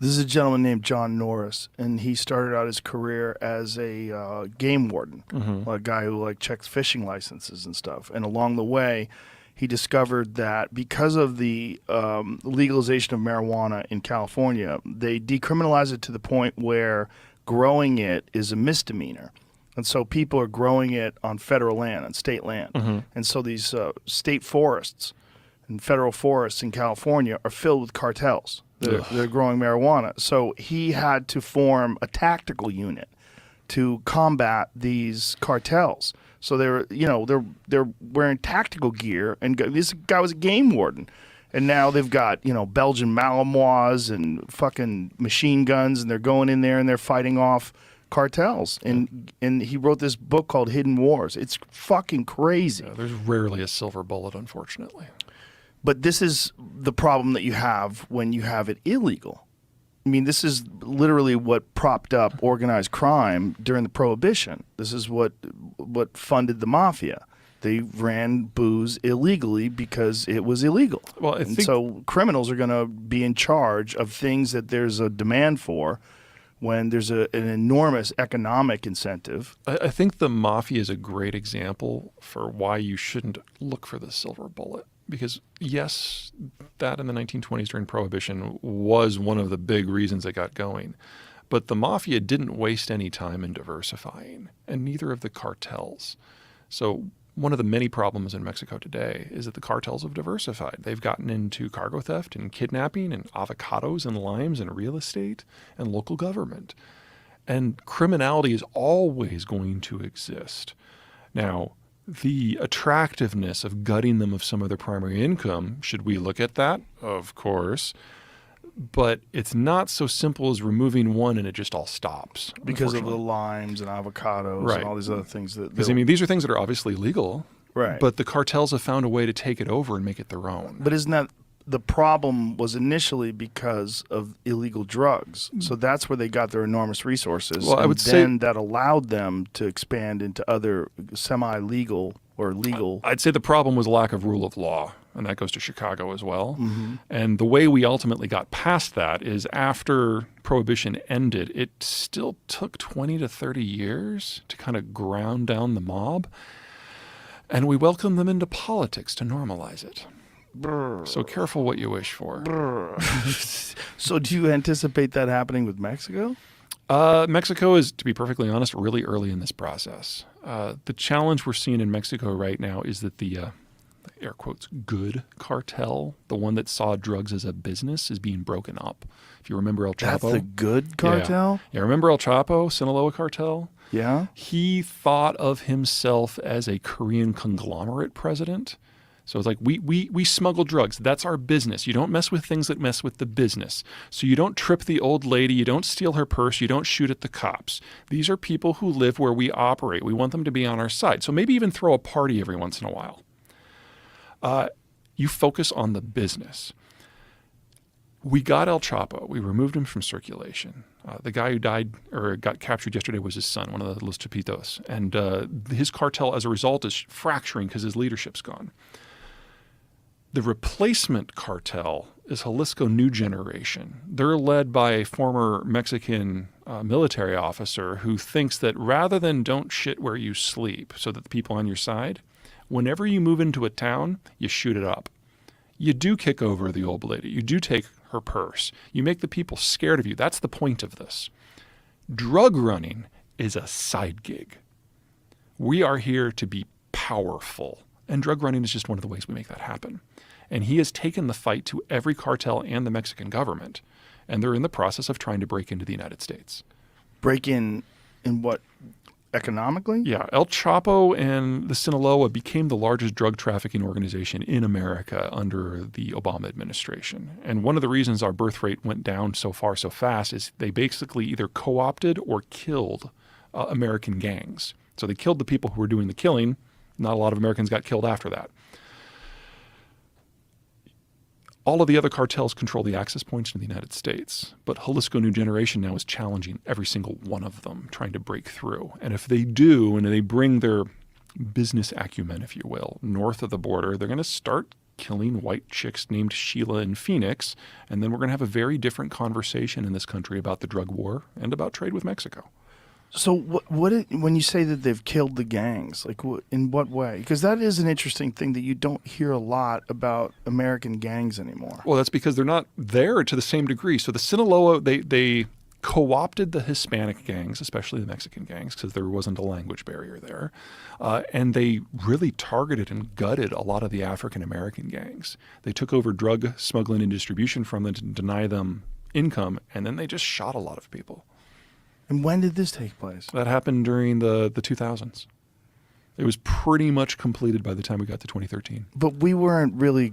This is a gentleman named John Norris, and he started out his career as a game warden, a guy who checks fishing licenses and stuff. And along the way, he discovered that because of the legalization of marijuana in California, they decriminalized it to the point where growing it is a misdemeanor. And so people are growing it on federal land, on state land. And so these state forests and federal forests in California are filled with cartels. They're growing marijuana. So he had to form a tactical unit to combat these cartels. So they're wearing tactical gear, and this guy was a game warden. And now they've got, Belgian Malinois and fucking machine guns, and they're going in there and they're fighting off cartels. And he wrote this book called Hidden Wars. It's fucking crazy. Yeah, there's rarely a silver bullet, unfortunately. But this is the problem that you have when you have it illegal. I mean, this is literally what propped up organized crime during the Prohibition. This is what funded the mafia. They ran booze illegally because it was illegal. Well, so criminals are going to be in charge of things that there's a demand for when there's an enormous economic incentive. I think the mafia is a great example for why you shouldn't look for the silver bullet. Because, yes, that in the 1920s during Prohibition was one of the big reasons it got going. But the mafia didn't waste any time in diversifying, and neither of the cartels. So one of the many problems in Mexico today is that the cartels have diversified. They've gotten into cargo theft and kidnapping and avocados and limes and real estate and local government. And criminality is always going to exist. Now, the attractiveness of gutting them of some of their primary income, should we look at that? Of course. But it's not so simple as removing one and it just all stops. Because of the limes and avocados and all these other things. Because, these are things that are obviously legal. Right. But the cartels have found a way to take it over and make it their own. But isn't that the problem was initially because of illegal drugs. So that's where they got their enormous resources. Well, I would say that allowed them to expand into other semi-legal or legal. I'd say the problem was lack of rule of law, and that goes to Chicago as well. And the way we ultimately got past that is after Prohibition ended, it still took 20 to 30 years to kind of ground down the mob. And we welcomed them into politics to normalize it. So careful what you wish for. So do you anticipate that happening with Mexico? Mexico is, to be perfectly honest, really early in this process. The challenge we're seeing in Mexico right now is that the air quotes, good cartel, the one that saw drugs as a business, is being broken up. If you remember El Chapo. That's the good cartel? Yeah, remember El Chapo, Sinaloa cartel? Yeah. He thought of himself as a Korean conglomerate president. So it's like, we smuggle drugs. That's our business. You don't mess with things that mess with the business. So you don't trip the old lady. You don't steal her purse. You don't shoot at the cops. These are people who live where we operate. We want them to be on our side. So maybe even throw a party every once in a while. You focus on the business. We got El Chapo. We removed him from circulation. The guy who died or got captured yesterday was his son, one of the Los Chapitos. And his cartel, as a result, is fracturing because his leadership's gone. The replacement cartel is Jalisco New Generation. They're led by a former Mexican military officer who thinks that rather than don't shit where you sleep so that the people on your side, whenever you move into a town, you shoot it up. You do kick over the old lady. You do take her purse. You make the people scared of you. That's the point of this. Drug running is a side gig. We are here to be powerful. And drug running is just one of the ways we make that happen. And he has taken the fight to every cartel and the Mexican government. And they're in the process of trying to break into the United States. Break in what? Economically? Yeah. El Chapo and the Sinaloa became the largest drug trafficking organization in America under the Obama administration. And one of the reasons our birth rate went down so far so fast is they basically either co-opted or killed American gangs. So they killed the people who were doing the killing. Not a lot of Americans got killed after that. All of the other cartels control the access points to the United States, but Jalisco New Generation now is challenging every single one of them, trying to break through. And if they do, and they bring their business acumen, if you will, north of the border, they're going to start killing white chicks named Sheila in Phoenix. And then we're going to have a very different conversation in this country about the drug war and about trade with Mexico. So when you say that they've killed the gangs, like in what way? Because that is an interesting thing that you don't hear a lot about American gangs anymore. Well, that's because they're not there to the same degree. So the Sinaloa, they co-opted the Hispanic gangs, especially the Mexican gangs, because there wasn't a language barrier there. And they really targeted and gutted a lot of the African-American gangs. They took over drug smuggling and distribution from them to deny them income, and then they just shot a lot of people. And when did this take place? That happened during the 2000s. It was pretty much completed by the time we got to 2013. But we weren't really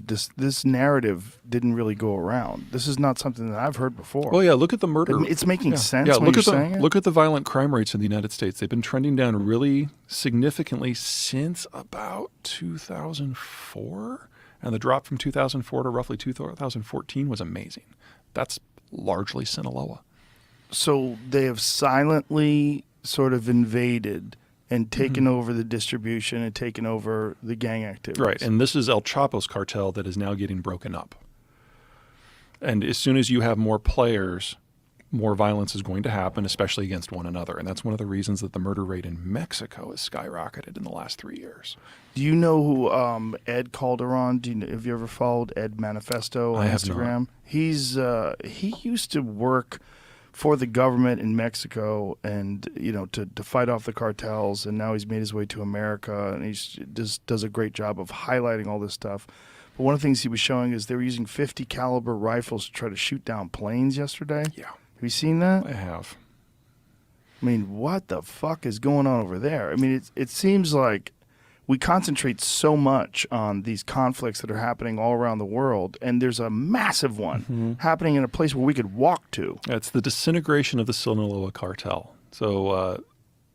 this narrative didn't really go around. This is not something that I've heard before. Well, yeah, look at the murder. It's making sense Yeah, when you're saying it. look at the violent crime rates in the United States. They've been trending down really significantly since about 2004. And the drop from 2004 to roughly 2014 was amazing. That's largely Sinaloa. So they have silently sort of invaded and taken over the distribution and taken over the gang activities. Right, and this is El Chapo's cartel that is now getting broken up. And as soon as you have more players, more violence is going to happen, especially against one another. And that's one of the reasons that the murder rate in Mexico has skyrocketed in the last 3 years. Do you know who Ed Calderon? Have you ever followed Ed Manifesto on I have Instagram? Not. He used to work for the government in Mexico, and to fight off the cartels. And now he's made his way to America, and he just does a great job of highlighting all this stuff. But one of the things he was showing is they were using 50 caliber rifles to try to shoot down planes yesterday. Yeah, have you seen that? I have. I mean, what the fuck is going on over there? I mean, it seems like we concentrate so much on these conflicts that are happening all around the world, and there's a massive one happening in a place where we could walk to. It's the disintegration of the Sinaloa cartel. So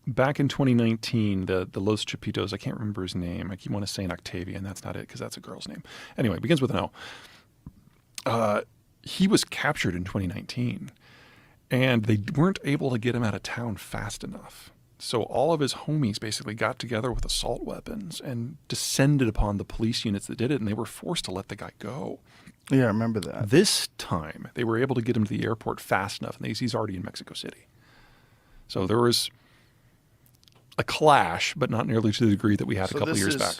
back in 2019, the Los Chapitos, I can't remember his name. I keep want to saying Octavian. That's not it, because that's a girl's name. Anyway, it begins with an O. He was captured in 2019, and they weren't able to get him out of town fast enough. So all of his homies basically got together with assault weapons and descended upon the police units that did it, and they were forced to let the guy go. Yeah, I remember that. This time, they were able to get him to the airport fast enough, and he's already in Mexico City. So there was a clash, but not nearly to the degree that we had a couple years back.